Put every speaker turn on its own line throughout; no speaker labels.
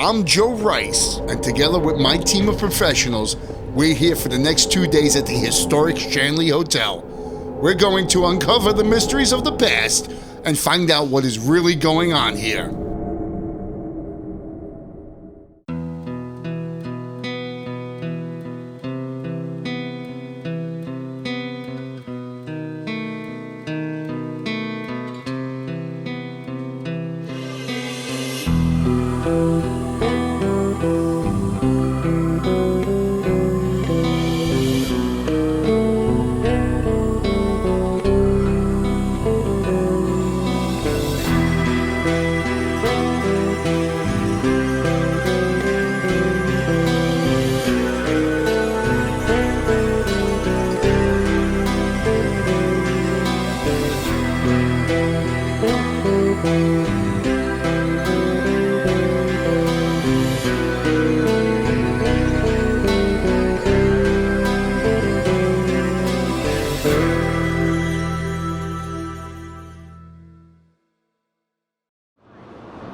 I'm Joe Rice, and together with my team of professionals, we're here for the next 2 days at the historic Shanley Hotel. We're going to uncover the mysteries of the past and find out what is really going on here.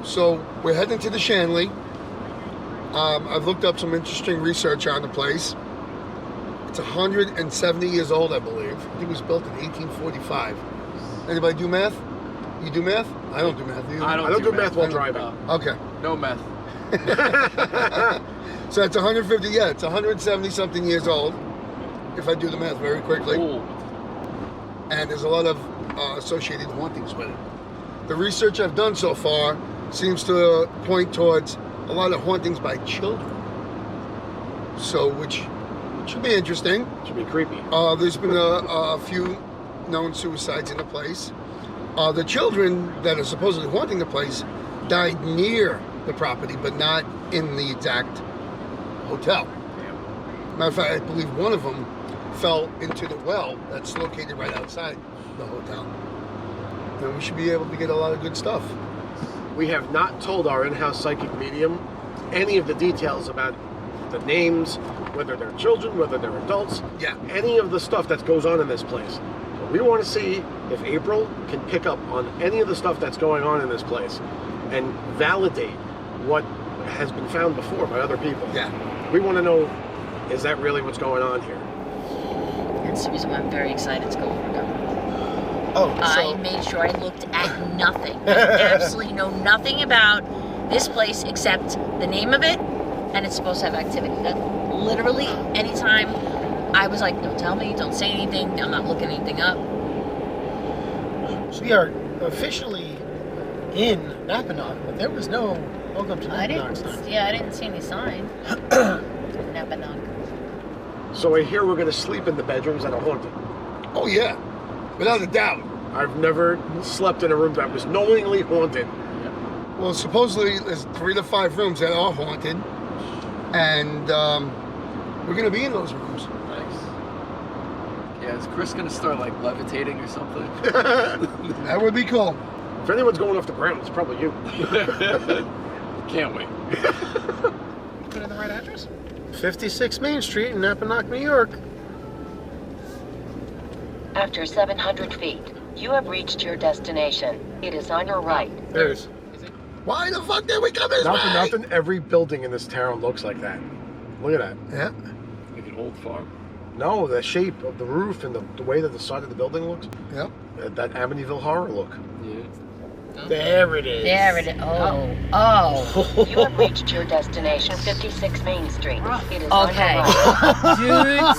So we're heading to the Shanley. I've looked up some interesting research on the place. It's 170 years old, I believe. I think it was built in 1845. Anybody do math? You do math? I don't do math.
I don't do math while driving.
Okay.
No math.
So it's 150, yeah, it's 170 something years old, if I do the math very quickly.
Ooh.
And there's a lot of associated hauntings with it. The research I've done so far seems to point towards a lot of hauntings by children. So, which should be interesting.
Should be creepy.
There's been a few known suicides in the place. The children that are supposedly haunting the place died near the property, but not in the exact hotel.
Yeah.
Matter of fact, I believe one of them fell into the well that's located right outside the hotel. And we should be able to get a lot of good stuff.
We have not told our in-house psychic medium any of the details about the names, whether they're children, whether they're adults, any of the stuff that goes on in this place. So we want to see if April can pick up on any of the stuff that's going on in this place and validate what has been found before by other people.
Yeah.
We want to know, is that really what's going on here?
That's the reason why I'm very excited to go over there.
Oh,
I made sure I looked at nothing. I absolutely know nothing about this place except the name of it, and it's supposed to have activity. That literally, anytime I was like, don't tell me, don't say anything, I'm not looking anything up.
So we are officially in Napanoch, but there was no welcome to Napanoch sign.
Yeah, I didn't see any sign. Napanoch.
So I hear we're going to sleep in the bedrooms that are haunted.
Oh yeah, without a doubt.
I've never slept in a room that was knowingly haunted.
Well, supposedly there's 3 to 5 rooms that are haunted, and we're gonna be in those rooms.
Nice. Yeah, is Chris gonna start like levitating or something?
That would be cool.
If anyone's going off the ground, it's probably you.
Can't wait.
Put in the right address? 56 Main Street in Napanoch, New York.
After 700 feet, you have reached your destination. It is on your right.
There it is.
Why the fuck did we come this
Not for
way?
nothing, every building in this town looks like that. Look at that.
Yeah.
Like an old farm.
No, the shape of the roof and the way that the side of the building looks.
Yep.
That Amityville horror look.
Yeah.
There it is.
There it is. Oh.
You have reached your destination, 56 Main Street. It is
Okay.
on your right.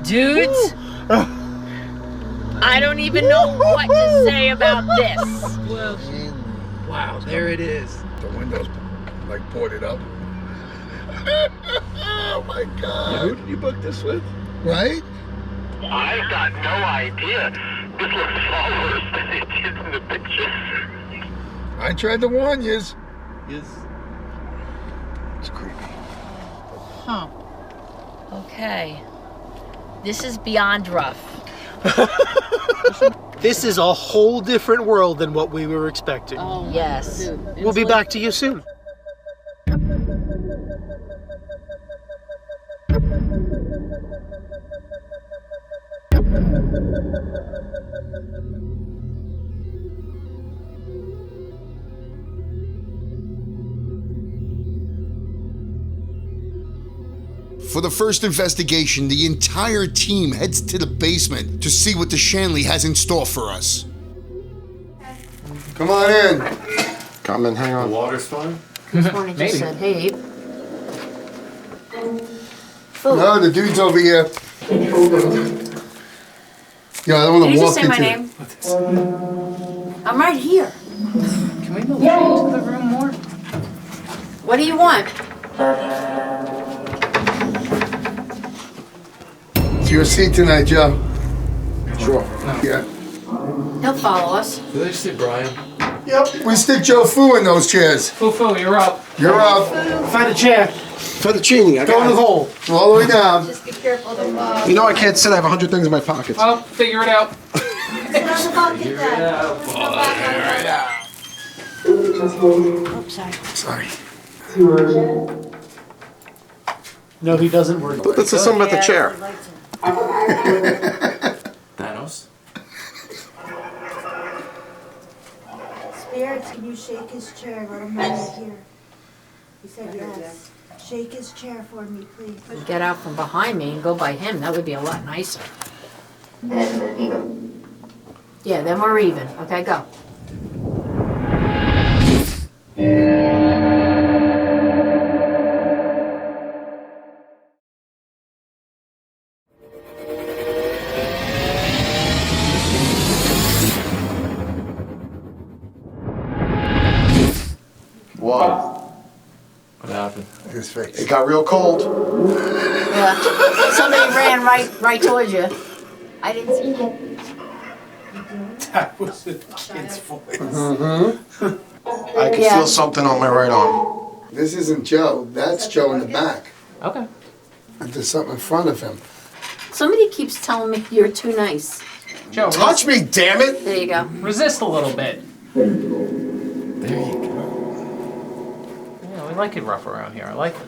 Dudes, I don't even know what to say about this.
Wow, there it is.
The windows like boarded up. Oh my god.
Who did you book this with?
Right?
I've got no idea. This looks far worse than it is in the pictures.
I tried to warn yous.
Yes.
It's creepy.
Huh. Okay. This is beyond rough.
This is a whole different world than what we were expecting.
Oh, yes.
We'll be back to you soon.
For the first investigation, the entire team heads to the basement to see what the Shanley has in store for us. Come on in.
Come in, hang on.
The water's fine?
This morning just said, hey, food.
No, the dude's over here. Yeah, I don't want
Did
to
you
walk
just say
into
my name? I'm right here.
Can we move into the room more?
What do you want?
It's your seat tonight, Joe.
Sure.
Yeah.
He'll follow us.
Did they say Brian?
Yep. We stick Joe Fu in those chairs.
Foo, you're up.
You're up.
Find a chair.
Fettuccine, I
Go in the
got
hole.
All the way down.
Just be careful of
it. You know I can't sit, I have 100 things in my pockets.
Well, figure it out.
Oops, sorry.
Sorry.
No, he doesn't work.
This is something about the chair.
Thanos?
Spirits, can you shake his chair? Let him know you're here. He said yes. Shake his chair for me, please.
Get out from behind me and go by him. That would be a lot nicer. Yeah, then we're even. Okay, go.
Whoa.
What happened?
His face.
It got real cold.
Yeah. Somebody ran right towards you. I didn't see you.
That was the kid's voice.
I can feel something on my right arm.
This isn't Joe. That's Joe in the back.
Okay.
And there's something in front of him.
Somebody keeps telling me you're too nice.
Joe,
Touch me, damn it!
There you go.
resist a little bit.
There you go.
Yeah, we like it rough around here. I like it.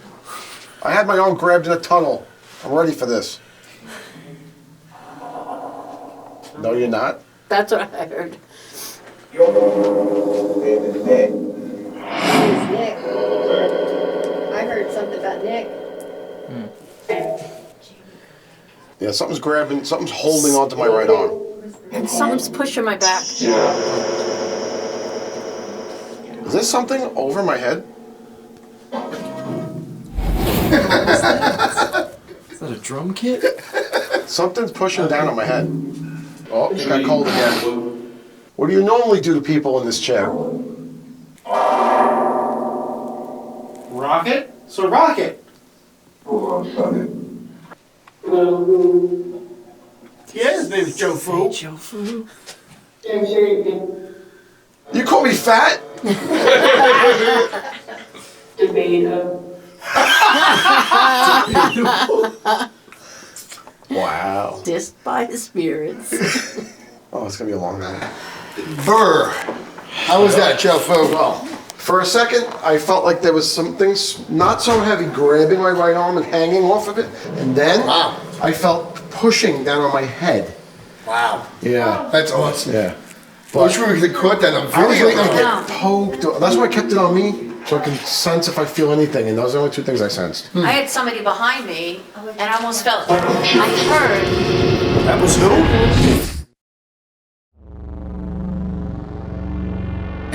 I had my arm grabbed in a tunnel. I'm ready for this. No, you're not?
That's what I heard.
Who's Nick? I heard something about Nick.
Yeah, something's holding onto my right arm.
And something's pushing my back.
Is there something over my head?
Is that a drum kit?
Something's pushing down on my head. Oh, it got cold again. What do you normally do to people in this chair?
Rocket? So rocket. Yeah, his name's Joe Fu.
Joe Fu.
You call me fat? Wow.
Dissed by the spirits.
Oh, it's gonna be a long night.
Brr. How was that, Joe Fu?
Well, for a second, I felt like there was something not so heavy grabbing my right arm and hanging off of it, and then
Wow.
I felt pushing down on my head.
Wow.
Yeah.
That's awesome.
Yeah.
I wish we could have caught that on
I was
video.
waiting to
No.
get poked. That's why I kept it on me, so I can sense if I feel anything, and those are the only two things I sensed.
I had somebody behind me, and I almost felt. I heard.
That was who?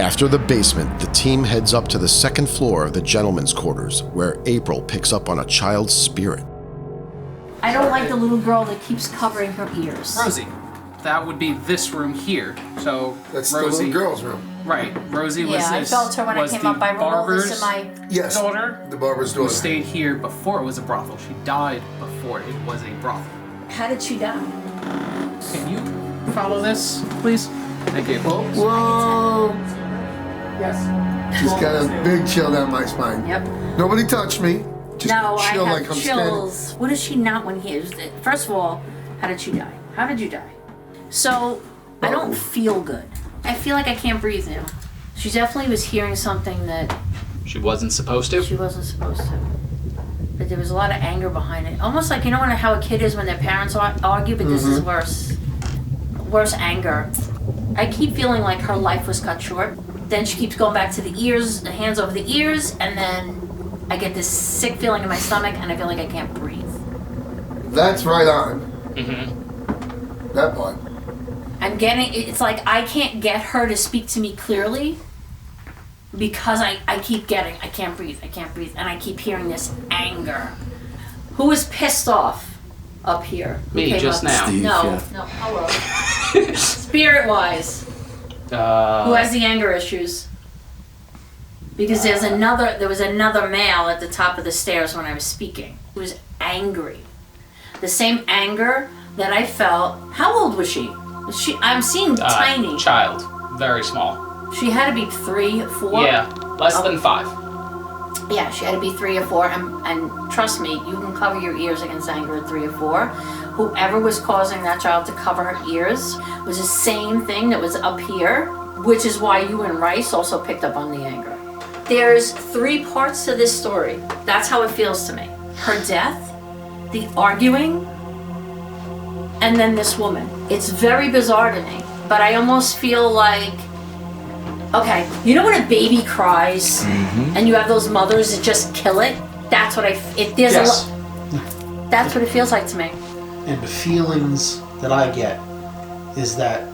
After the basement, the team heads up to the second floor of the gentleman's quarters, where April picks up on a child's spirit.
I don't like the little girl that keeps covering her ears.
Rosie. That would be this room here. So
That's
Rosie.
the little girl's room.
Right. Rosie was
Yeah, I
this.
felt her when I
was
came
the
up. I wrote all this in
Barber's
my.
Yes.
daughter.
The barber's
Who
daughter.
stayed here before it was a brothel. She died before it was a brothel.
How did she die?
Can you follow this, please? Thank you.
Whoa.
Just got a big chill down my spine.
Yep.
Nobody touched me. Just
No, I
chill
have
like I'm
chills. What is she not when he is? First of all, how did she die? How did you die? So, I don't feel good. I feel like I can't breathe now. She definitely was hearing something that
She wasn't supposed to.
she wasn't supposed to. But there was a lot of anger behind it. Almost like, you know how a kid is when their parents argue, but this is worse. Worse anger. I keep feeling like her life was cut short. Then she keeps going back to the ears, the hands over the ears, and then I get this sick feeling in my stomach, and I feel like I can't breathe.
That's right on.
Mm-hmm.
That part.
It's like I can't get her to speak to me clearly because I keep getting, I can't breathe, and I keep hearing this anger. Who is pissed off up here?
Me, just now.
Steve,
No,
yeah.
no, hello. Spirit-wise, who has the anger issues? Because there was another male at the top of the stairs when I was speaking who was angry. The same anger that I felt. How old was she? I'm seeing tiny.
Child. Very small.
She had to be 3, 4.
Yeah, less than 5.
Yeah, she had to be 3 or 4. And trust me, you can cover your ears against anger at 3 or 4. Whoever was causing that child to cover her ears was the same thing that was up here, which is why you and Rice also picked up on the anger. There's 3 parts to this story. That's how it feels to me. Her death, the arguing, and then this woman. It's very bizarre to me, but I almost feel like, okay, you know when a baby cries and you have those mothers that just kill it? That's what that's what it feels like to me.
And the feelings that I get is that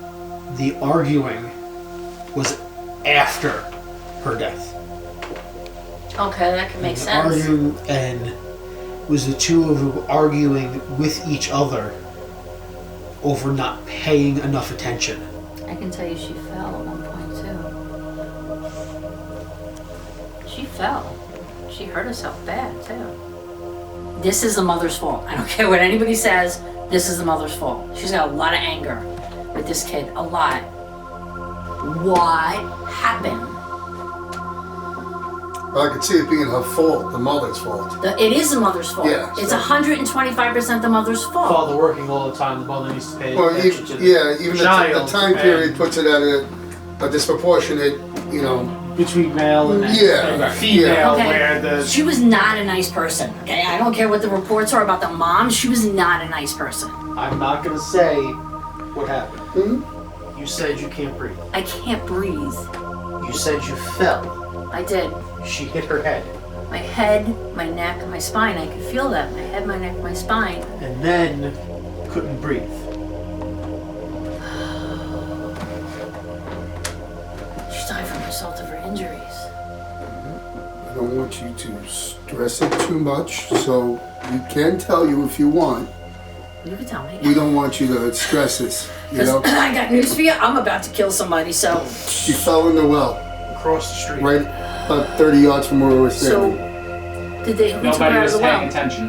the arguing was after her death.
Okay, that can make
And
sense.
Arguing and was the two of them arguing with each other over not paying enough attention.
I can tell you she fell at one point too. She fell. She hurt herself bad too. This is the mother's fault. I don't care what anybody says. This is the mother's fault. She's got a lot of anger with this kid. A lot. What happened?
Well, I could see it being her fault, the mother's fault.
It is the mother's fault.
Yeah,
it's
so-
125% the mother's fault.
Father working all the time, the mother needs to pay
Well,
attention to the
even
child.
the time period puts it at a disproportionate,
between male and female,
Okay.
where the
She was not a nice person. Okay, I don't care what the reports are about the mom. She was not a nice person.
I'm not gonna say what happened.
Mm-hmm.
You said you can't breathe.
I can't breathe.
You said you fell.
I did.
She hit her head.
My head, my neck, my spine. I could feel that. My head, my neck, my spine.
And then couldn't breathe.
She died from the result of her injuries.
I don't want you to stress it too much, so we can tell you if you want.
You can tell me.
We don't want you to stress this,
I got news for you. I'm about to kill somebody, so.
She fell in the well.
Across the street.
Right about 30 yards from where we were standing.
Who took her
Nobody
out of
was
the
paying
well?
attention.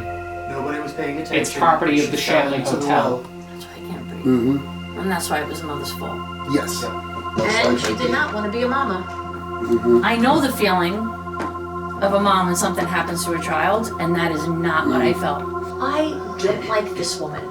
Nobody was paying attention.
It's property of
She
the
fell
Shanley
into the
Hotel.
well.
That's why I can't breathe.
Mm-hmm.
And that's why it was mother's fault.
Yes.
And she did not want to be a mama.
Mm-hmm.
I know the feeling of a mom when something happens to a child, and that is not what I felt. I didn't like this woman.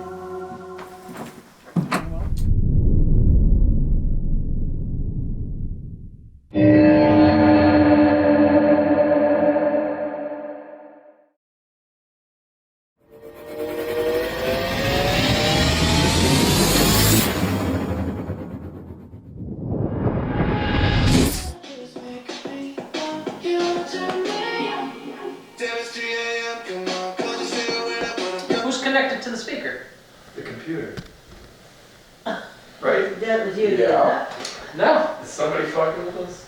Who's connected to the speaker?
The computer. Right?
That was you.
Yeah.
No,
Is somebody fucking with us?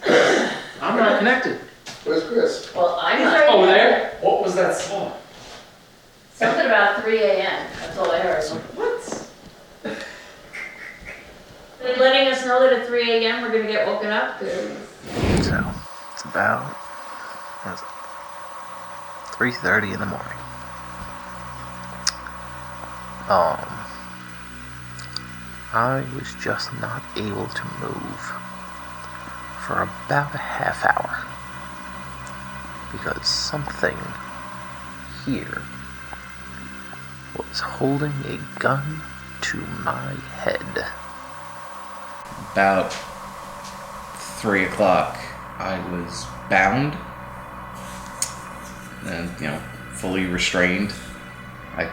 I'm not connected.
Where's Chris?
Well, I'm not.
Over there?
What was that song?
Something about 3 a.m. That's all I heard.
What?
They're letting us know that at 3 a.m. we're gonna get woken up.
So, it's about, what is it, 3:30 in the morning. I was just not able to move for about a half hour because something here was holding a gun to my head.
About 3 o'clock, I was bound and, fully restrained. I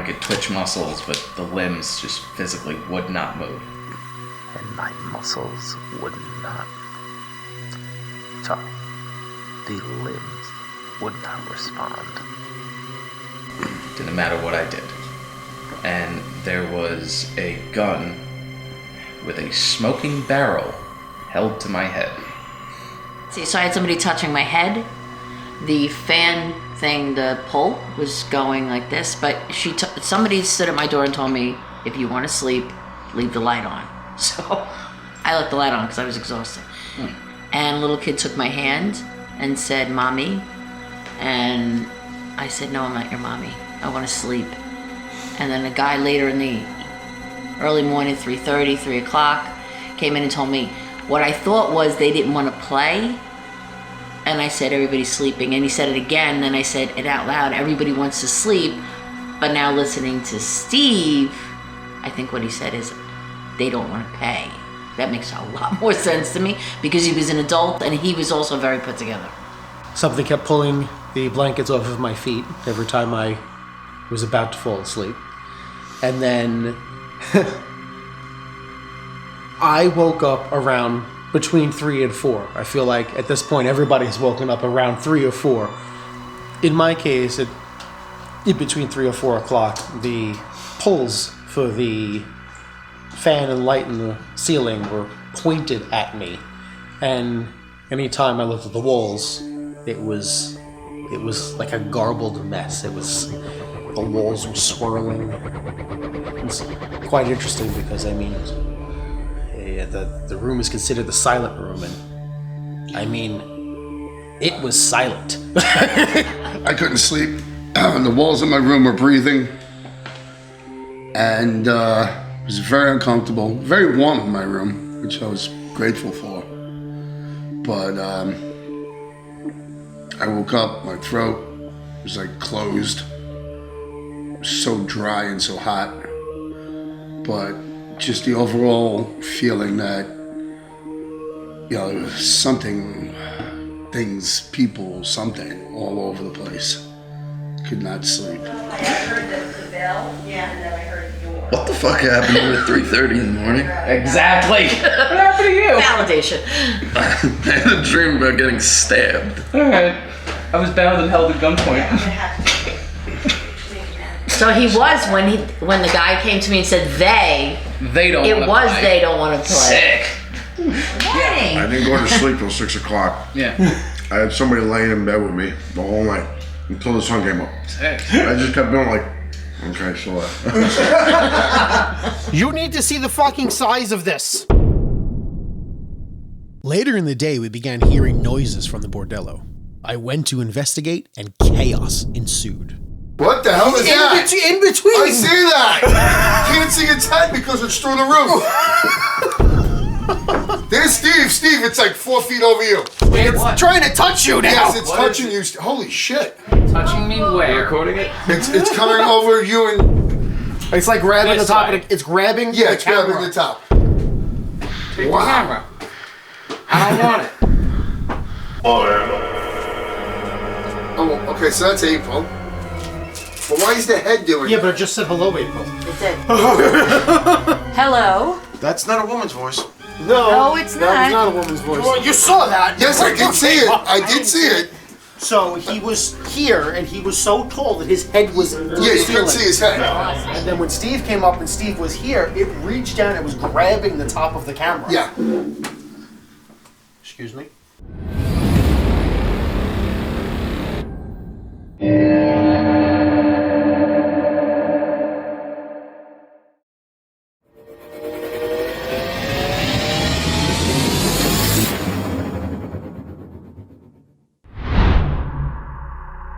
could twitch muscles, but the limbs just physically would not move.
And my muscles would not. Sorry, the limbs would not respond.
Didn't matter what I did. And there was a gun with a smoking barrel held to my head.
See, so I had somebody touching my head. The fan thing, the pull, was going like this, but somebody stood at my door and told me, if you want to sleep, leave the light on. So I left the light on because I was exhausted. And a little kid took my hand and said, Mommy. And I said, no, I'm not your mommy. I want to sleep. And then a guy later in the early morning, 3:30, 3 o'clock, came in and told me what I thought was they didn't want to play. And I said, everybody's sleeping. And he said it again. Then I said it out loud, everybody wants to sleep. But now listening to Steve, I think what he said is they don't want to pay. That makes a lot more sense to me because he was an adult and he was also very put together.
Something kept pulling the blankets off of my feet every time I was about to fall asleep. And then I woke up around between 3 and 4. I feel like at this point everybody's woken up around 3 or 4. In my case, in between 3 or 4 o'clock, the pulls for the fan and light in the ceiling were pointed at me. And anytime I looked at the walls, it was like a garbled mess. The walls were swirling. It's quite interesting because, I mean, the room is considered the silent room, and I mean, it was silent.
I couldn't sleep. The walls in my room were breathing, and it was very uncomfortable. Very warm in my room, which I was grateful for. But I woke up, my throat was like closed. It was so dry and so hot. But just the overall feeling that, you know, there was something, things, people, something all over the place. Could not sleep.
I heard the bell, and then I heard yours.
What the fuck happened to you at 3:30 in the morning?
Exactly. What happened to you?
Validation.
I had a dream about getting stabbed.
Alright. I was bound and held at gunpoint.
So he was when the guy came to me and said they
don't
it
wanna
was
play.
they don't want to play.
Sick.
Morning.
I didn't go to sleep till 6 o'clock.
Yeah.
I had somebody laying in bed with me the whole night until the sun came up.
Sick.
I just kept doing like, okay, so
You need to see the fucking size of this. Later in the day, we began hearing noises from the Bordello. I went to investigate, and chaos ensued.
What the hell is that?
In between.
I see that. Can't see its head because it's through the roof. There's Steve. Steve, it's like 4 feet over you.
It's trying to touch you now.
Yes, it's touching you. Holy shit.
Touching me where?
Recording it?
It's coming over you and...
It's like grabbing
This
the top
side.
of the... It's grabbing
Yeah,
the
it's grabbing
camera.
the top.
Take
Wow.
the camera. I don't want it.
Oh, okay, so that's April. But why is the head doing
Yeah, but it just said hello, April.
It did. Hello.
that's not a woman's voice.
No, it's
That was
not.
not a woman's voice. Well, you saw that.
Yes, I did see it. I did see it.
So he was here, and he was so tall that his head was in the
Yeah, you
ceiling.
couldn't see his head.
And then when Steve came up and Steve was here, it reached down and was grabbing the top of the camera.
Yeah.
Excuse me.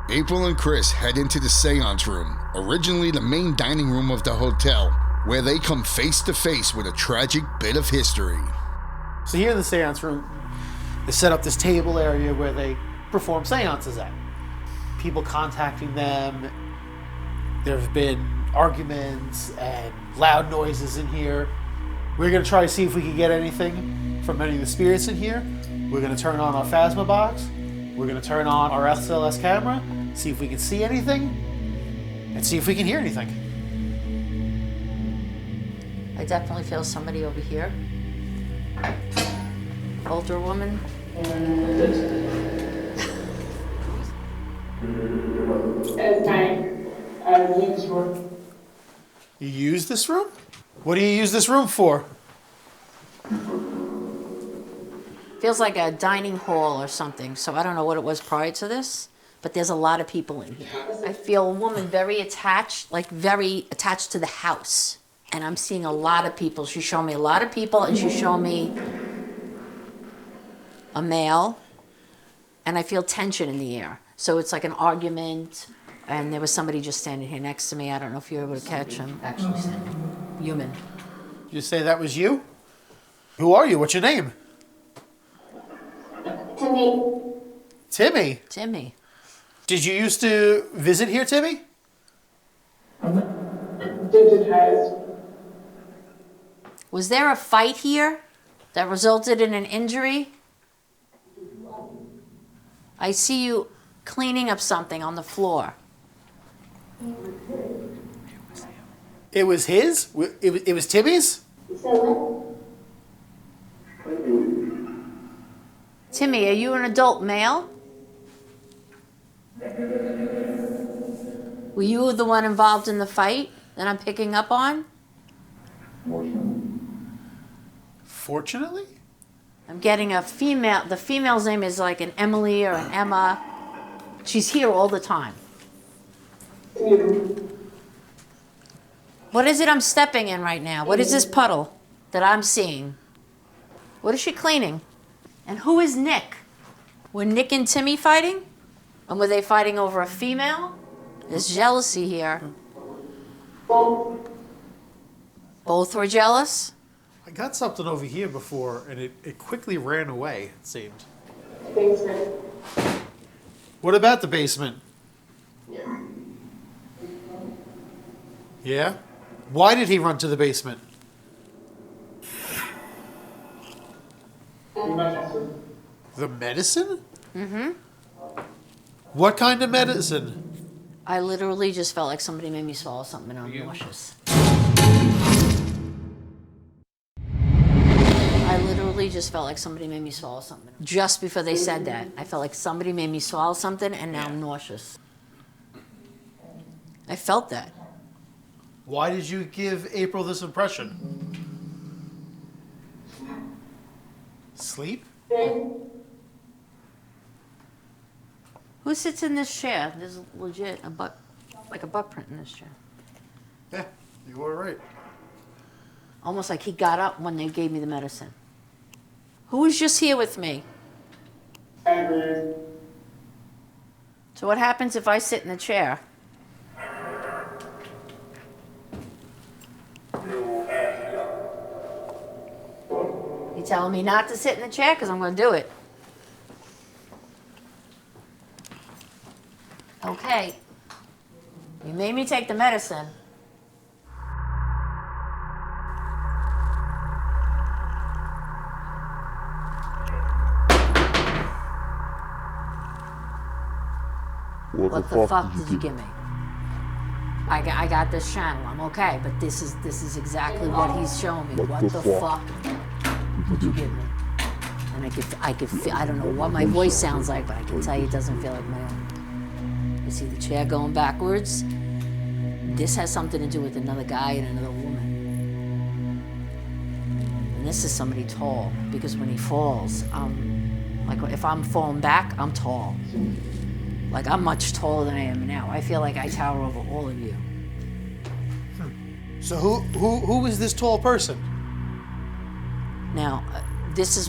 April and Chris head into the seance room, originally the main dining room of the hotel, where they come face to face with a tragic bit of history.
So here in the seance room, they set up this table area where they perform seances at. People contacting them. There have been arguments and loud noises in here. We're going to try to see if we can get anything from any of the spirits in here. We're going to turn on our Phasma box. We're going to turn on our SLS camera, see if we can see anything, and see if we can hear anything.
I definitely feel somebody over here. Older woman.
You use this room? What do you use this room for?
Feels like a dining hall or something, so I don't know what it was prior to this, but there's a lot of people in here. I feel a woman very attached, like very attached to the house. And I'm seeing a lot of people. She's showing me a lot of people, and she's showing me a male, and I feel tension in the air. So it's like an argument, and there was somebody just standing here next to me. I don't know if you're able to catch him. Actually standing. Human.
You say that was you? Who are you? What's your name? Timmy.
Timmy.
Did you used to visit here, Timmy?
Was there a fight here that resulted in an injury? I see you cleaning up something on the floor.
It was his? It was Timmy's?
Timmy, are you an adult male? Were you the one involved in the fight that I'm picking up on?
Fortunately?
I'm getting a female. The female's name is like an Emily or an Emma. She's here all the time. What is it I'm stepping in right now? What is this puddle that I'm seeing? What is she cleaning? And who is Nick? Were Nick and Timmy fighting? And were they fighting over a female? There's jealousy here. Both were jealous?
I got something over here before, and it quickly ran away, it seemed.
Basement.
What about the basement? Yeah? Why did he run to the basement? The medicine?
Mm-hmm.
What kind of medicine?
I literally just felt like somebody made me swallow something and I'm nauseous. I literally just felt like somebody made me swallow something. Just before they said that, I felt like somebody made me swallow something and now I'm nauseous. I felt that.
Why did you give April this impression? Sleep?
Who sits in this chair? There's legit a butt, like a butt print in this chair.
Yeah, you were right.
Almost like he got up when they gave me the medicine. Who was just here with me? So what happens if I sit in the chair? You telling me not to sit in the chair? Because I'm going to do it. Okay. You made me take the medicine. What the fuck did you give me? I got this channel. I'm okay, but this is exactly what he's showing me. What the fuck did you give me? And I could feel, I don't know what my voice sounds like, but I can tell you it doesn't feel like my own. You see the chair going backwards? This has something to do with another guy and another woman. And this is somebody tall, because when he falls, like if I'm falling back, I'm tall. Like I'm much taller than I am now. I feel like I tower over all of you.
So who is this tall person?
Now, this is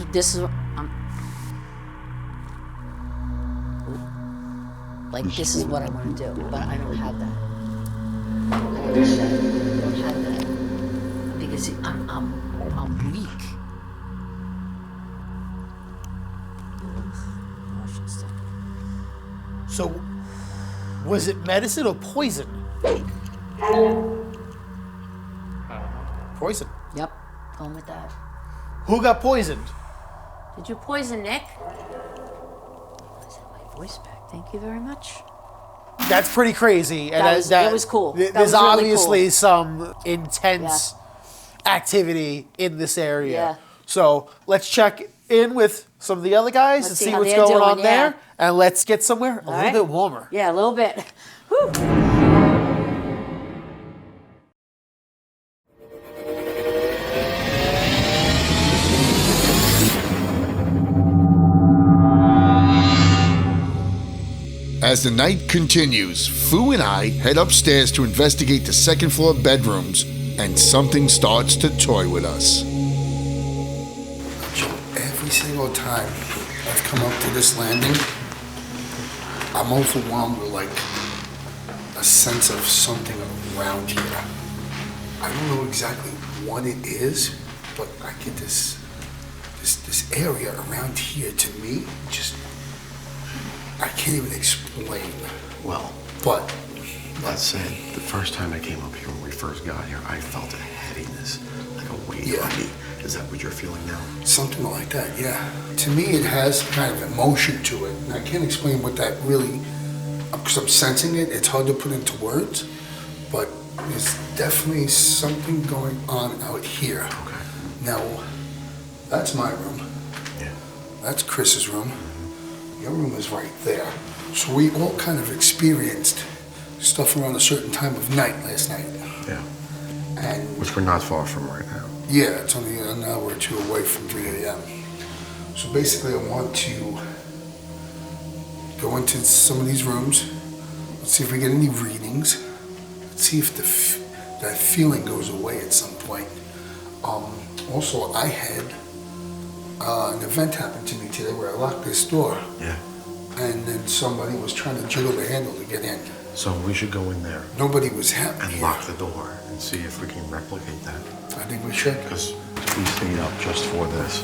like this is what I want to do, but I don't have that. I don't have that because I'm weak.
So, was it medicine or poison? Poison.
Yep, going with that.
Who got poisoned?
Did you poison Nick? I said my voice back. Thank you very much.
That's pretty crazy. And
That was cool. That
There's
was really
obviously
cool.
some intense activity in this area.
Yeah.
So let's check in with some of the other guys
Let's
and
see
see
how
what's
they're
going on
doing, yeah.
there. And let's get somewhere a little bit warmer.
Yeah, a little bit. Whew.
As the night continues, Fu and I head upstairs to investigate the second floor bedrooms, and something starts to toy with us.
Every single time I've come up to this landing, I'm overwhelmed with like a sense of something around here. I don't know exactly what it is, but I get this area around here. To me, just I can't even explain.
Well,
but
that said, the first time I came up here when we first got here, I felt a heaviness, like a weight on me. Is that what you're feeling now?
Something like that, yeah. To me, it has kind of emotion to it, and I can't explain what that really, because I'm sensing it. It's hard to put into words, but there's definitely something going on out here.
Okay.
Now, that's my room.
Yeah.
That's Chris's room. Your room is right there. So we all kind of experienced stuff around a certain time of night last night.
Yeah.
And
which we're not far from right now.
yeah, it's only an hour or two away from 3 a.m. So basically I want to go into some of these rooms. Let's see if we get any readings. Let's see if that feeling goes away at some point. Also, I had an event happen to me today where I locked this door.
Yeah.
And then somebody was trying to jiggle the handle to get in.
So we should go in there.
Nobody was happy.
And lock the door and see if we can replicate that.
I think we should.
Because we stayed up just for this.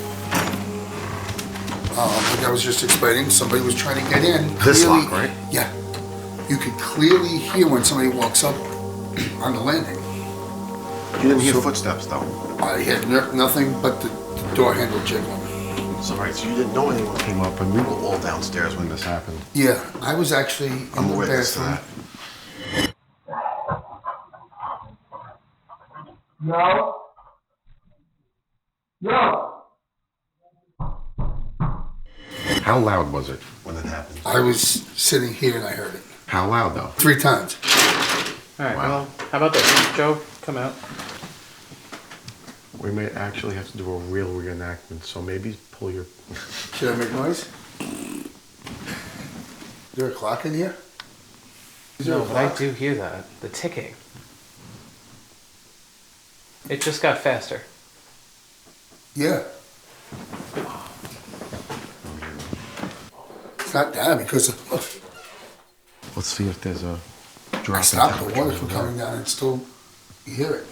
Like I was just explaining, somebody was trying to get in.
This
Clearly-
lock, right?
Yeah. You could clearly hear when somebody walks up on the landing.
You didn't hear footsteps, though.
I had nothing but the door handle jiggling.
So, right, so you didn't know anyone came up, and we were all downstairs when this happened.
Yeah, I was actually
I'm
in
a
the
witness to
bathroom.
that.
No. No.
How loud was it when it happened?
I was sitting here and I heard it.
How loud, though?
3 times.
All right, well, how about this? Joe, come out.
We may actually have to do a real reenactment, so maybe pull your...
Should I make noise? Is there a clock in here? Is there
No,
a
but I
clock?
do hear that. The ticking. It just got faster.
Yeah. It's not down because of,
Let's see if there's a drop
I
in
stopped the
temperature
water
in
from
there.
coming down and still you hear it.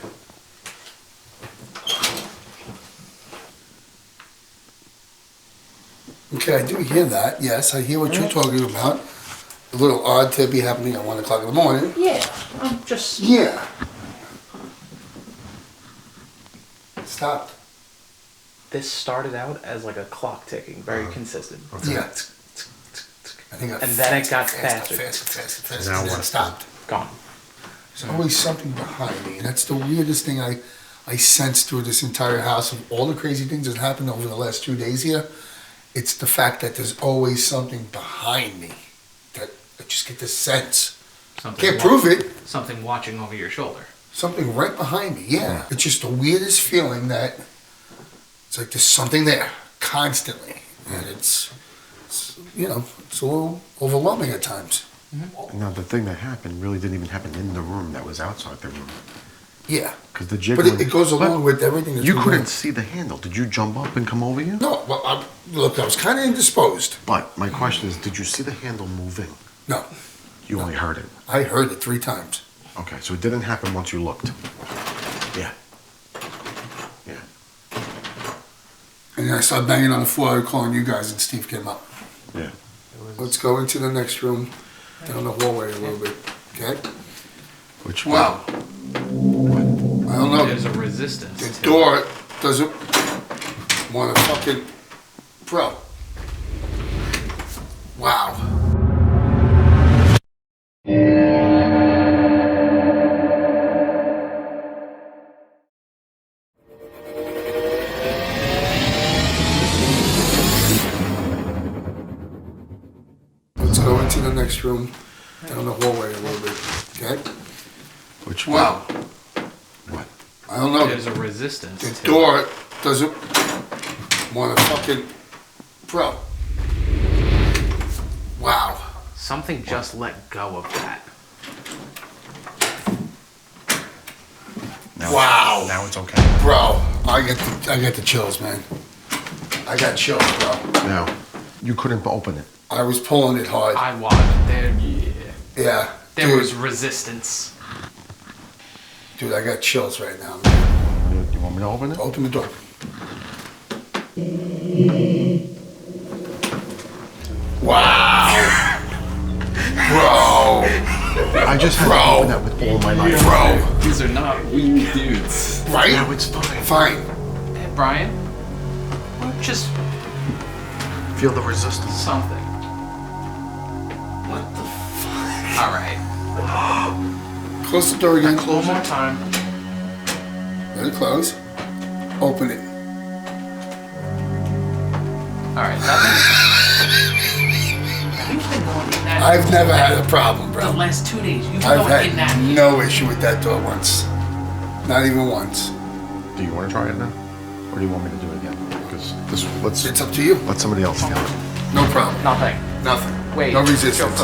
Okay, I do hear that. Yes, I hear what you're talking about. A little odd to be happening at 1 o'clock in the morning.
Yeah, I'm just...
Yeah. It stopped.
This started out as like a clock ticking, very consistent.
Yeah. I think
And then it got faster.
faster,
Now
and then
what?
it stopped.
Gone.
There's always something behind me, and that's the weirdest thing I sense through this entire house of all the crazy things that happened over the last 2 days here. It's the fact that there's always something behind me that I just get this sense. Can't prove it.
Something watching over your shoulder.
Something right behind me, yeah. It's just the weirdest feeling that it's like there's something there constantly, and it's you know, it's a little overwhelming at times.
Now, the thing that happened really didn't even happen in the room. That was outside the room.
Yeah.
Because the
But
jiggling...
it goes along with everything that's
You
been
couldn't
going-
see the handle. Did you jump up and come over here?
No, well, look, I was kind of indisposed.
But my question is, did you see the handle moving?
No.
You only heard it.
I heard it 3 times.
Okay, so it didn't happen once you looked. Yeah. Yeah.
And then I started banging on the floor, calling you guys, and Steve came up.
Yeah.
Let's go into the next room, down the hallway a little bit, okay?
Which
Wow. I don't know.
There's a resistance.
The
to
door doesn't want to fucking... Bro. Wow. next room, down the hallway a little bit. Okay?
Which
Wow.
What?
I don't know.
There's a resistance.
The door doesn't want to fucking... Bro. Wow.
Something just let go of that.
Wow.
Now it's okay.
Bro, I get the chills, man. I got chills, bro.
Now, you couldn't open it.
I was pulling it hard.
I watched. There,
Yeah.
there
dude,
was resistance.
Dude, I got chills right now, man.
You want me to open it?
Open the door. Wow. Bro.
I just had to open that with all my life.
Bro.
These are not weak dudes.
Right?
Now it's fine.
Fine.
Hey, Brian, just
Feel the resistance.
something. What the fuck? All right.
Close the door again.
One more time.
Let it close. Open it.
All right. Nothing. You've been going in that.
I've never had a problem, bro.
The last 2 days, you've been
I've
going in
had
that.
no issue with that door once. Not even once.
Do you want to try it now? Or do you want me to do it again? Because this, let's...
It's up to you.
Let somebody else feel it.
No problem.
Nothing.
Nothing.
Wait.
No resistance.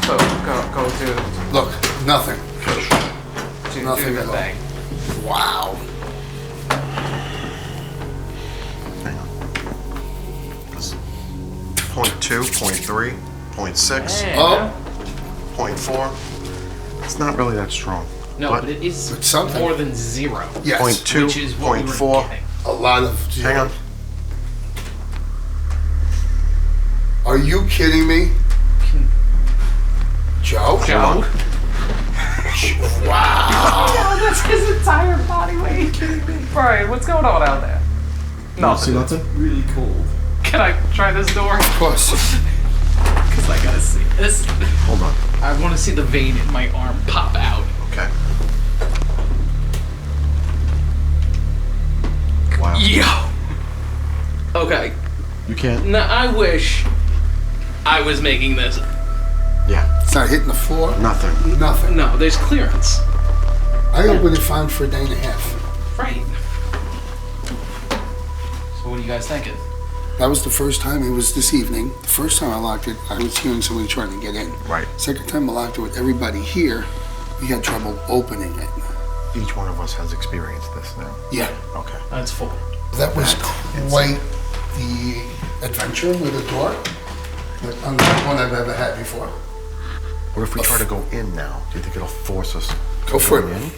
Go, go to
Look, nothing. Nothing
do
at
the
all.
thing.
Wow.
Hang on. This 0.2, 0.3, 0.6,
Hey,
Oh.
0.4. It's not really that strong.
No, but it is
It's something.
more than 0.
Yes.
0.2,
Which is what we were
0.4.
getting.
A lot of...
Hang on.
Are you kidding me? Joe?
Joe?
Wow.
No, that's his entire body weight. Brian, what's going on out there?
See nothing?
Really cold. Can I try this door?
Of course.
Because I gotta see this.
Hold on.
I want to see the vein in my arm pop out.
Okay. Wow.
Yo. Okay.
You can't?
Now I wish I was making this.
Yeah.
It's not hitting the floor.
Nothing.
Nothing.
No, there's clearance.
I opened it fine for a day and a half.
Right. So what are you guys thinking?
That was the first time. It was this evening. The first time I locked it, I was hearing somebody trying to get in.
Right.
Second time I locked it with everybody here, we had trouble opening it.
Each one of us has experienced this now.
Yeah.
Okay.
That's 4.
That was quite the adventure with a door. Unlike one I've ever had before.
What if we try to go in now? Do you think it'll force us to
Go for it.
in?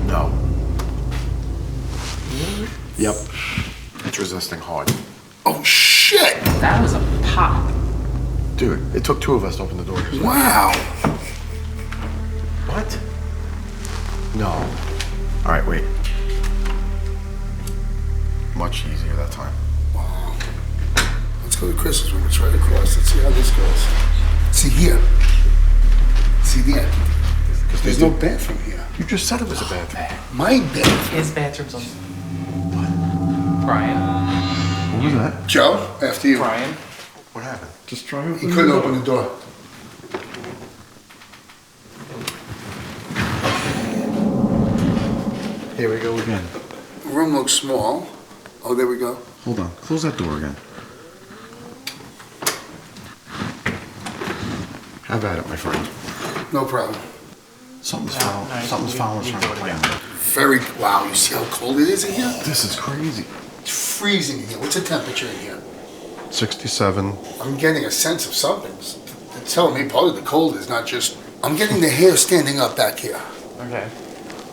No. Yep. It's resisting hard.
Oh, shit!
That was a pop.
Dude, it took 2 of us to open the door.
Wow.
What? No. All right, wait. Much easier that time.
Wow. Let's go to Chris's room. It's right across. Let's see how this goes. See here. See there. There's no bathroom here.
You just said it was a bathroom.
My bathroom.
His bathroom's on. What? Brian.
What was that?
Joe, after you.
Brian.
What happened? Just try opening
He couldn't open the door.
Here we go again.
The room looks small. Oh, there we go.
Hold on. Close that door again. Have at it, my friend.
No problem.
Something's foul. Something's foul us again.
Very, wow, you see how cold it is in here?
This is crazy.
It's freezing in here. What's the temperature in here?
67.
I'm getting a sense of something. It's telling me part of the cold is not just... I'm getting the hair standing up back here.
Okay.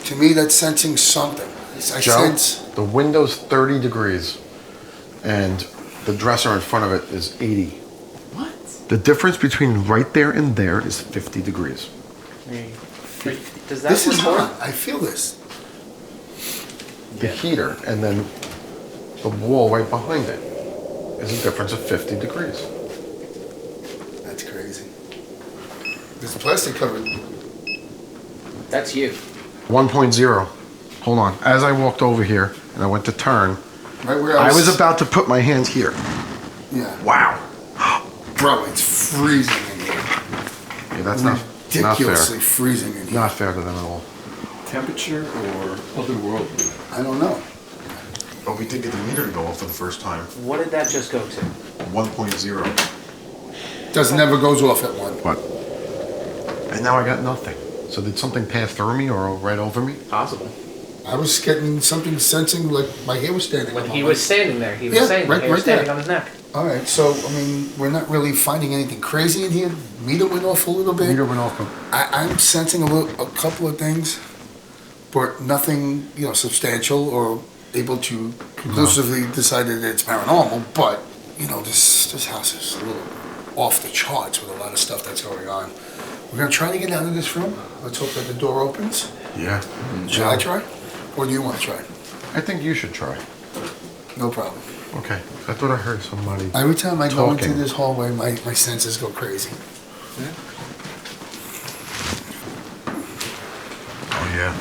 To me, that's sensing something. I
Joe,
sense...
the window's 30 degrees, and the dresser in front of it is 80.
What?
The difference between right there and there is 50 degrees.
Does that
This is
record?
hot. I feel this.
The heater and then the wall right behind it is a difference of 50 degrees.
That's crazy. There's plastic covered.
That's you.
1.0. Hold on. As I walked over here and I went to turn,
Right where
I was about to put my hands here.
Yeah.
Wow.
Bro, it's freezing in here.
Yeah, that's not fair.
Ridiculously freezing in here.
Not fair to them at all.
Temperature or otherworldly?
I don't know.
But we did get the meter to go off for the first time.
What did that just go to?
1.0.
Never goes off at 1.
What? And now I got nothing. So did something pass through me or right over me?
Possible.
I was getting something sensing like my hair was standing
When
on
he
my
was
neck.
standing there, he was saying the hair was standing on his neck.
All right, so, I mean, we're not really finding anything crazy in here. Meter went off a little bit.
Meter went off.
I'm sensing a couple of things, but nothing, substantial or able to conclusively decide that it's paranormal. But, this house is a little off the charts with a lot of stuff that's going on. We're going to try to get out of this room. Let's hope that the door opens.
Yeah.
Shall I try? Or do you want to try?
I think you should try.
No problem.
Okay. I thought I heard somebody
Every time I go into
talking.
this hallway, my senses go crazy.
Oh, yeah.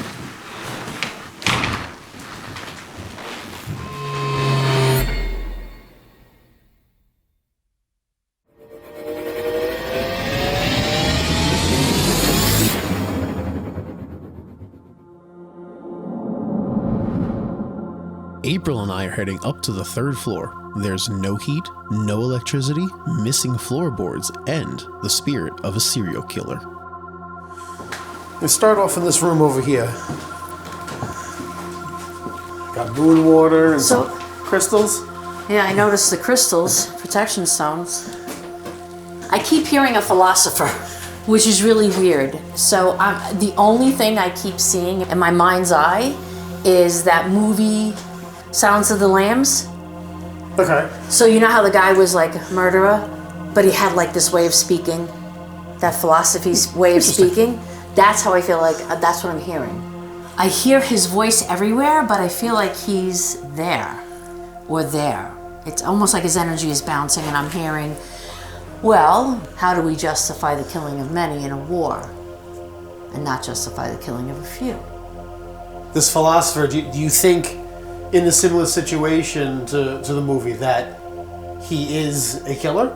April and I are heading up to the 3rd floor. There's no heat, no electricity, missing floorboards, and the spirit of a serial killer.
Let's start off in this room over here. Got moon water and some crystals.
Yeah, I noticed the crystals, protection stones. I keep hearing a philosopher, which is really weird. So the only thing I keep seeing in my mind's eye is that movie Silence of the Lambs.
Okay.
So you know how the guy was like a murderer, but he had like this way of speaking, that philosophy's way of speaking? That's how I feel like, that's what I'm hearing. I hear his voice everywhere, but I feel like he's there or there. It's almost like his energy is bouncing and I'm hearing, well, how do we justify the killing of many in a war and not justify the killing of a few?
This philosopher, do you think in a similar situation to the movie that he is a killer?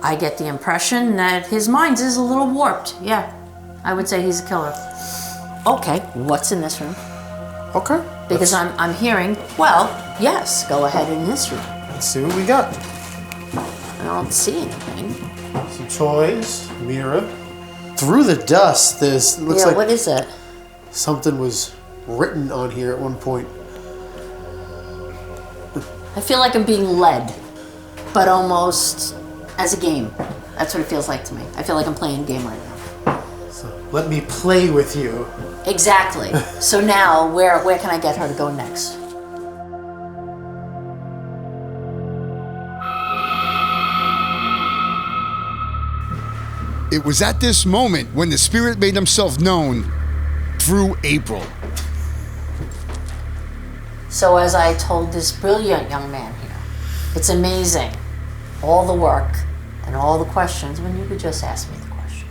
I get the impression that his mind is a little warped. Yeah, I would say he's a killer. Okay, what's in this room?
Okay.
Because I'm hearing, well, yes, go ahead in this room.
Let's see what we got.
I don't see anything.
Some toys, mirror. Through the dust, looks like
what is that?
something was written on here at one point.
I feel like I'm being led, but almost as a game. That's what it feels like to me. I feel like I'm playing a game right now.
So let me play with you.
Exactly. So now, where can I get her to go next?
It was at this moment when the spirit made himself known through April.
So as I told this brilliant young man here, it's amazing, all the work and all the questions when you could just ask me the question.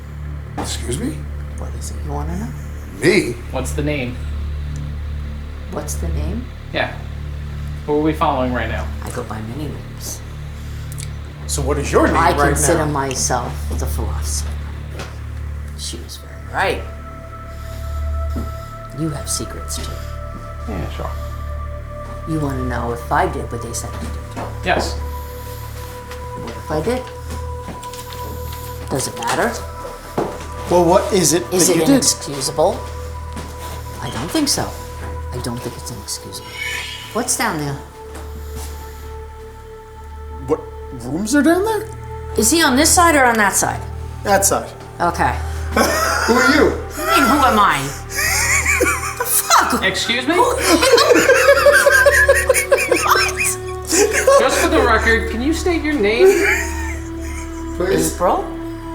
Excuse me?
What is it you want to know?
Me?
What's the name?
What's the name?
Yeah. Who are we following right now?
I go by many names.
So what is your name
I
right
consider
now?
myself the philosopher. She was very right. You have secrets too.
Yeah, sure.
You want to know if I did what they said I did?
Yes.
What if I did? Does it matter?
Well, what is it
Is
that
it
you did?
inexcusable? I don't think so. I don't think it's inexcusable. What's down there?
What rooms are down there?
Is he on this side or on that side?
That side.
Okay.
Who are you?
I mean, who am I? The fuck?
Excuse me?
What?
Just for the record, can you state your name?
Please.
April?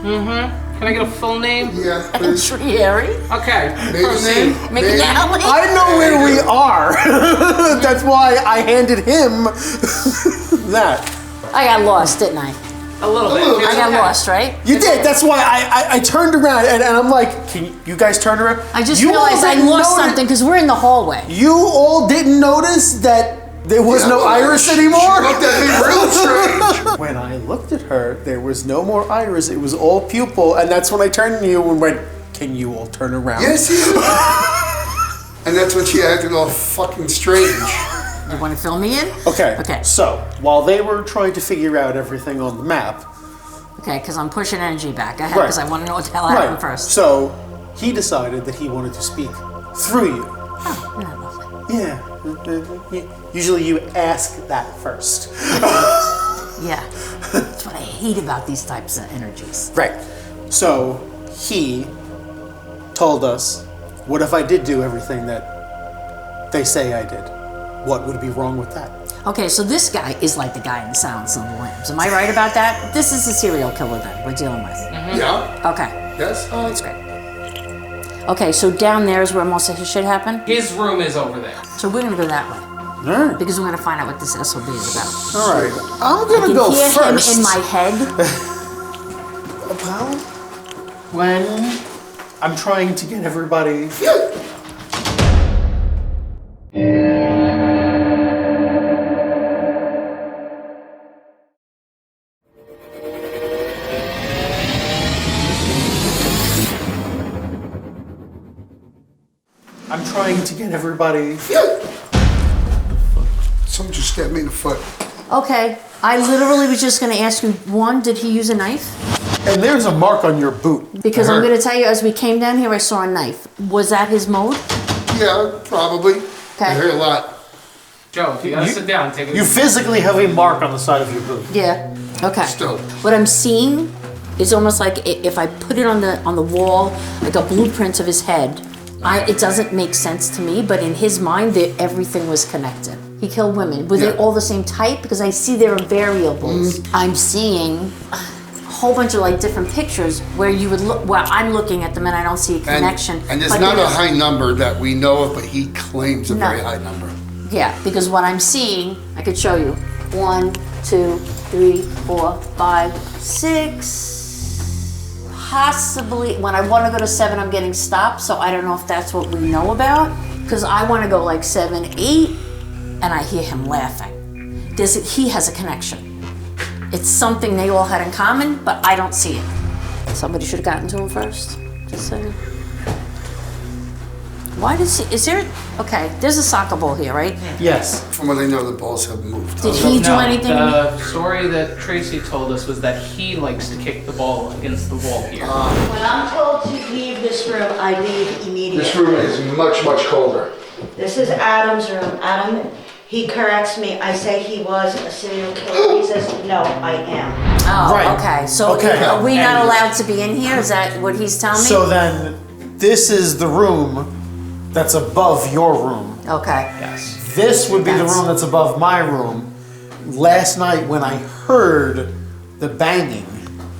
Mm-hmm. Can I get a full name?
Yeah, please.
Trieri?
Okay.
Maiden
Proceed.
name?
McNally?
I know where we are. That's why I handed him that.
I got lost, didn't I?
A little bit.
I got lost, right?
You did. That's why I turned around and I'm like, can you guys turn around?
I just
You
realized
all
I
didn't
lost
notice-
something because we're in the hallway.
You all didn't notice that There was no iris anymore?
She looked at me real strange.
When I looked at her, there was no more iris. It was all pupil. And that's when I turned to you and went, can you all turn around?
Yes, he did. And that's when she acted all fucking strange.
You want to fill me in?
Okay.
Okay.
So, while they were trying to figure out everything on the map.
Okay, because I'm pushing energy back. Go ahead, because I want to know what the hell happened first.
So, he decided that he wanted to speak through you.
Oh, isn't that lovely?
Yeah. Usually you ask that first.
Yeah. That's what I hate about these types of energies.
Right. So, he told us, what if I did do everything that they say I did? What would be wrong with that?
Okay, so this guy is like the guy in Silence of the Lambs. Am I right about that? This is a serial killer then we're dealing with.
Yeah.
Okay.
Yes.
Oh, that's great. Okay, so down there is where most of his shit happened?
His room is over there.
So we're gonna go that way.
Alright.
Because we're gonna find out what this SOB is about.
Alright. I'm gonna go
hear
first.
him in my head.
Well, when I'm trying to get everybody. I'm trying to get everybody.
Someone just stabbed me in the foot.
Okay, I literally was just gonna ask you, one, did he use a knife?
And there's a mark on your boot.
Because I'm gonna tell you, as we came down here, I saw a knife. Was that his mode?
Yeah, probably.
Okay.
I hear a lot.
Joe, if you gotta sit down, take a
You physically have a mark on the side of your boot.
Yeah. Okay.
Still.
What I'm seeing is almost like if I put it on the wall, like a blueprint of his head. It doesn't make sense to me, but in his mind, everything was connected. He killed women. Were they all the same type? Because I see there are variables. I'm seeing a whole bunch of like different pictures where you would look. Well, I'm looking at them and I don't see a connection.
And there's
But
not a high number that we know of, but he claims a
No.
very high number.
Yeah, because what I'm seeing, I could show you. 1, 2, 3, 4, 5, 6. Possibly, when I want to go to 7, I'm getting stopped, so I don't know if that's what we know about. Because I want to go like 7, 8, and I hear him laughing. He has a connection. It's something they all had in common, but I don't see it. Somebody should have gotten to him first. Just saying. Why does he, is there, okay, there's a soccer ball here, right?
Yes.
From what I know, the balls have moved.
Did he do anything?
The story that Tracy told us was that he likes to kick the ball against the wall here.
When I'm told to leave this room, I leave immediately.
This room is much, much colder.
This is Adam's room. Adam, he corrects me. I say he was a serial killer. He says, no, I am.
Oh,
Right.
okay. So
Okay.
are we not
And-
allowed to be in here? Is that what he's telling me?
So then, this is the room that's above your room.
Okay.
Yes.
This would be the room that's above my room. Last night when I heard the banging,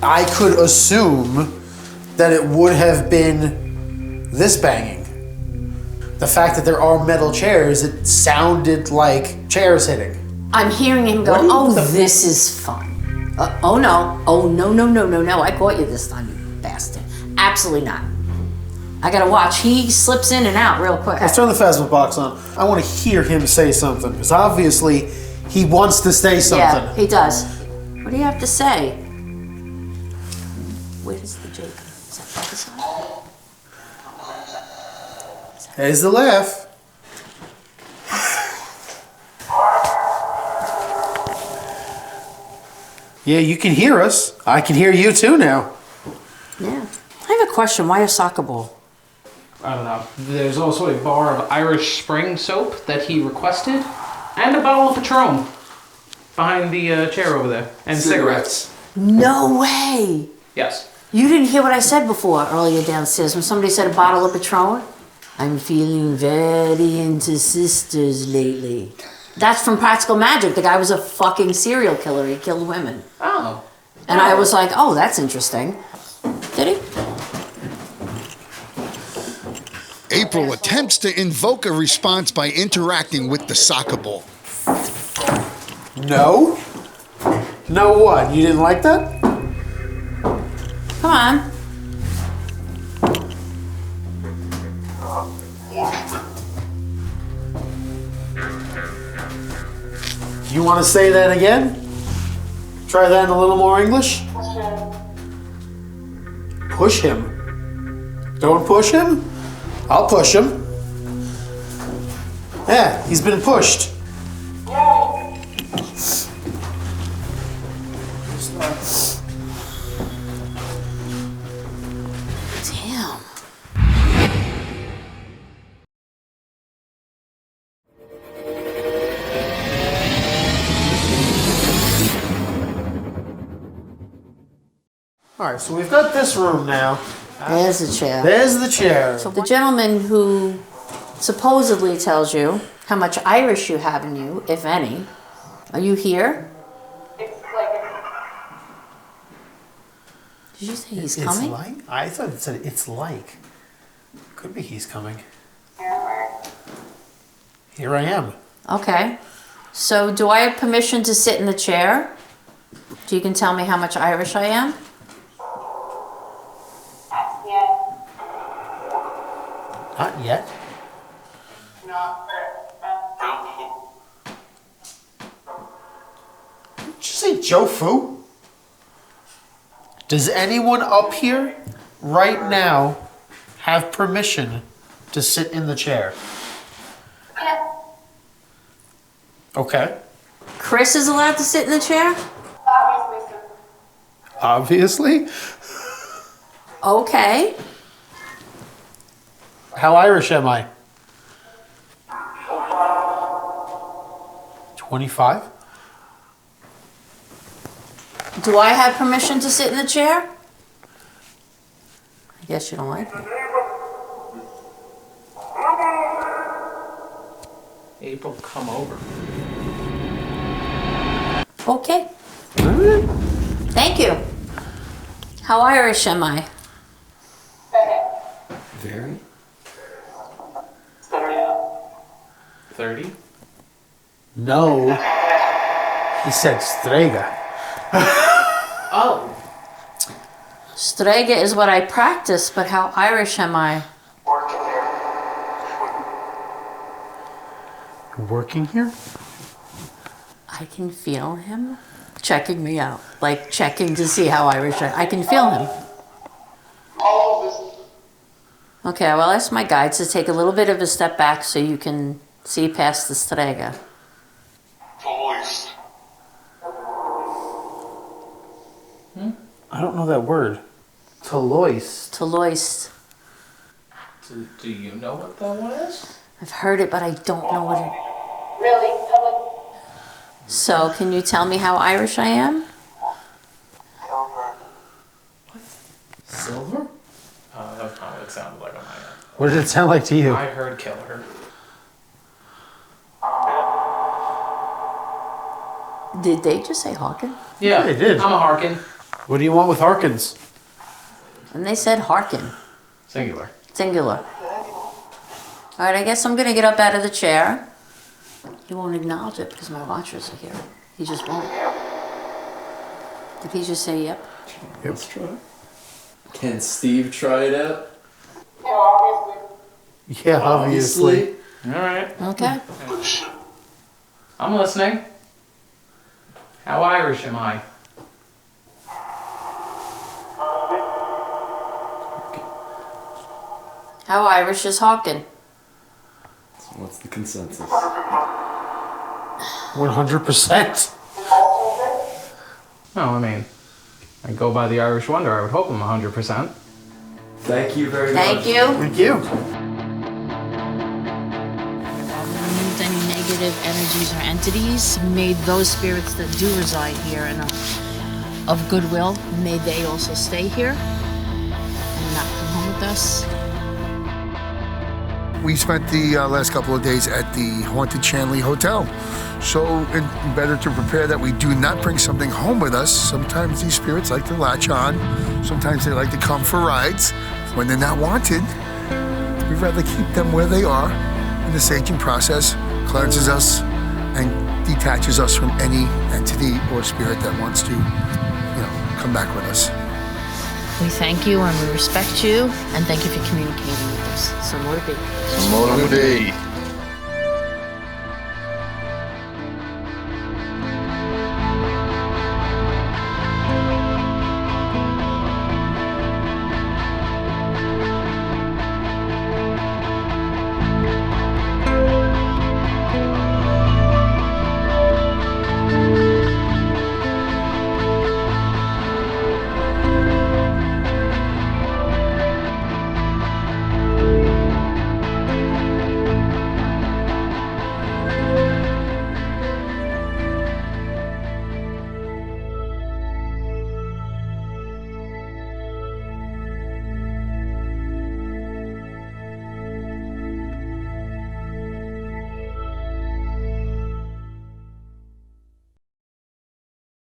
I could assume that it would have been this banging. The fact that there are metal chairs, it sounded like chairs hitting.
I'm hearing him go, oh, this is fun. Oh, no. Oh, no, no, no, no, no. I caught you this time, you bastard. Absolutely not. I gotta watch. He slips in and out real quick.
Let's turn the Phasma box on. I want to hear him say something, because obviously he wants to say something.
Yeah, he does. What do you have to say? Where's the Jacob? Is that by the side?
There's the laugh. Yeah, you can hear us. I can hear you too now.
Yeah. I have a question. Why a soccer ball?
I don't know. There's also a bar of Irish Spring soap that he requested, and a bottle of Patron behind the chair over there, and cigarettes.
No way.
Yes.
You didn't hear what I said before earlier downstairs when somebody said a bottle of Patron? I'm feeling very into sisters lately. That's from Practical Magic. The guy was a fucking serial killer. He killed women.
Oh.
And I was like, oh, that's interesting. Did he?
April attempts to invoke a response by interacting with the soccer ball.
No? No what? You didn't like that?
Come on.
You want to say that again? Try that in a little more English. Push him. Don't push him? I'll push him. Yeah, he's been pushed.
Damn.
All right, so we've got this room now.
There's the chair.
There's the chair.
So the gentleman who supposedly tells you how much Irish you have in you, if any, are you here? Did you say he's coming?
It's like? I thought it said it's like. Could be he's coming. Here I am.
Okay. So do I have permission to sit in the chair? So you can tell me how much Irish I am?
Not yet. Did you say Joe Fu? Does anyone up here right now have permission to sit in the chair? Okay.
Chris is allowed to sit in the chair?
Obviously.
Okay.
How Irish am I? 25?
Do I have permission to sit in the chair? I guess you don't like me.
April, come over.
Okay. Thank you. How Irish am I?
Very.
30?
No. He said Strega.
Oh.
Strega is what I practice, but how Irish am I?
You're working here?
I can feel him checking me out. Like checking to see how Irish I can feel him. Okay, I'll ask my guides to take a little bit of a step back so you can see past the strega.
I don't know that word. Toloist.
Toloist.
Do you know what that one is?
I've heard it, but I don't know what it...
Really?
So, can you tell me how Irish I am?
Silver? That's not what it sounded like on my end.
What did it sound like to you?
I heard killer.
Did they just say Harkin?
Yeah,
they did.
I'm a Harkin.
What do you want with Harkins?
And they said Harkin.
Singular.
Singular. All right, I guess I'm going to get up out of the chair. He won't acknowledge it because my watchers are here. He just won't. Did he just say yep?
Let's try. Can Steve try it out?
Yeah, obviously.
All right.
Okay.
I'm listening. How Irish am I?
How Irish is Harkin?
So what's the consensus?
100%.
No, I mean, I go by the Irish Wonder. I would hope I'm 100%.
Thank you very much.
Thank you.
Thank you.
Removed any negative energies or entities. Made those spirits that do reside here and of goodwill, may they also stay here and not come home with us.
We spent the last couple of days at the Haunted Shanley Hotel. So it's better to prepare that we do not bring something home with us. Sometimes these spirits like to latch on. Sometimes they like to come for rides. When they're not wanted, we'd rather keep them where they are. And the saging process cleanses us and detaches us from any entity or spirit that wants to, come back with us.
We thank you and we respect you and thank you for communicating with us. So more to be.
More to be.